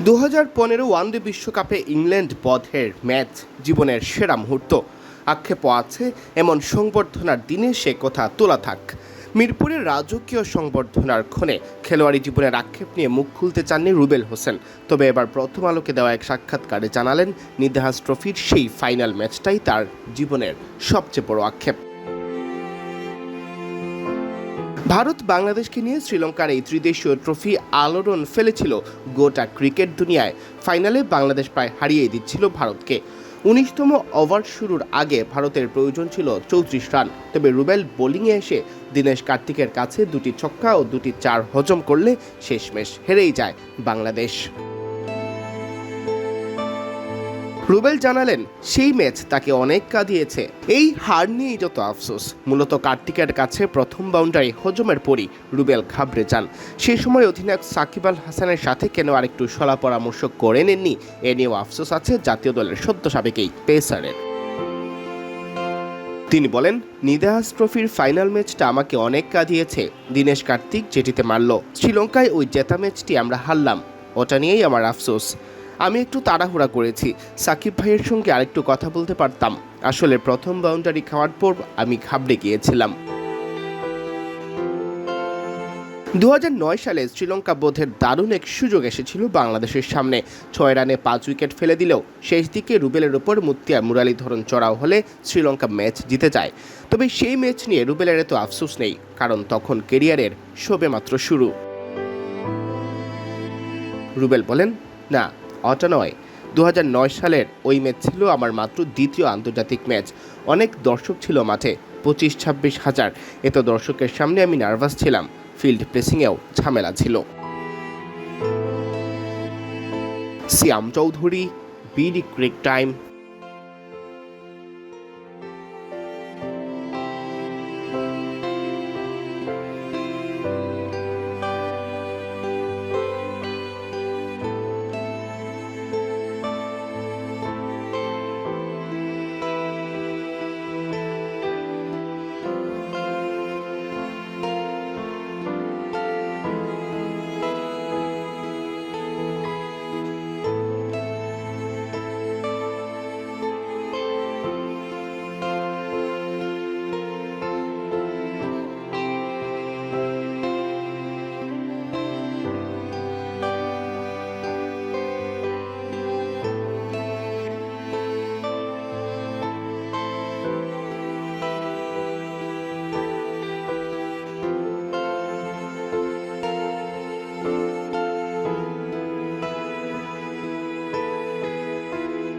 2015 one day বিশ্বকাপে England বধের match জীবনের সেরা মুহূর্ত। আক্ষেপও আছে এমন সংবর্ধনার দিনে সে কথা তোলা থাক। মিরপুরের রাজকীয় সংবর্ধনার ক্ষণে খেলোয়াড়ি জীবনের আক্ষেপ নিয়ে মুখ খুলতে চাননি রুবেল হোসেন। তবে এবার প্রথম আলোকে দেওয়া এক সাক্ষাৎকারে জানালেন নিদাহাস ট্রফির সেই ফাইনাল ম্যাচটাই তার জীবনের সবচেয়ে বড় আক্ষেপ। ভারত বাংলাদেশকে নিয়ে শ্রীলঙ্কার এই ত্রিদেশীয় ট্রফি আলোড়ন ফেলেছিল গোটা ক্রিকেট দুনিয়ায়। ফাইনালে বাংলাদেশ প্রায় হারিয়ে দিচ্ছিল ভারতকে। 19তম ওভার শুরুর আগে ভারতের প্রয়োজন ছিল 34 রান। তবে রুবেল বোলিংয়ে এসে দীনেশ কার্তিকের কাছে দুটি ছক্কা ও দুটি চার হজম করলে শেষমেশ হেরেই যায় বাংলাদেশ। রুবেল জানালেন সেই ম্যাচ তাকে অনেক কাঁদিয়েছে। এই হার নিয়েই যত আফসোস। মূলত কার্তিকের কাছে প্রথম বাউন্ডারি হজমের পরই রুবেল ঘাবড়ে যান। সেই সময় অধিনায়ক সাকিব আল হাসানের সাথে কেন আরেকটু সলা পরামর্শ করে নেননি, এ নিয়েও আফসোস আছে জাতীয় দলের সদ্য সাবেক এই পেসারের। তিনি বলেন, নিদাহাস ট্রফির ফাইনাল ম্যাচটা আমাকে অনেক কাঁদিয়েছে। দীনেশ কার্তিক যেটিতে মারল, শ্রীলঙ্কায় ওই জেতা ম্যাচটি আমরা হারলাম, ওটা নিয়েই আমার আফসোস। আমি একটু তাড়াহুড়া করেছি, সাকিব ভাইয়ের সঙ্গে আরেকটু কথা বলতে পারতাম। আসলে প্রথম বাউন্ডারি খাওয়ার পর আমি ঘাবড়ে গিয়েছিলাম। 2009 সালে শ্রীলঙ্কা বোধের দারুণ এক সুযোগ এসেছিল বাংলাদেশের সামনে। 6 রানে 5 উইকেট ফেলে দিলেও শেষ দিকে রুবেলের ওপর মুতিয়া মুরালীধরন চড়াও হলে শ্রীলঙ্কা ম্যাচ জিতে যায়। তবে সেই ম্যাচ নিয়ে রুবেলের এত আফসোস নেই, কারণ তখন কেরিয়ারের সবেমাত্র শুরু। রুবেল বলেন, না, ওটা নয়। 2009 সালের ওই ম্যাচ ছিল আমার মাত্র দ্বিতীয় আন্তর্জাতিক ম্যাচ। অনেক দর্শক ছিল মাঠে, 25-26 হাজার। এত দর্শকের সামনে আমি নার্ভাস ছিলাম। ফিল্ড প্লেসিংয়েও ঝামেলা ছিল। সিয়াম চৌধুরী, বিডি ক্রিক টাইম।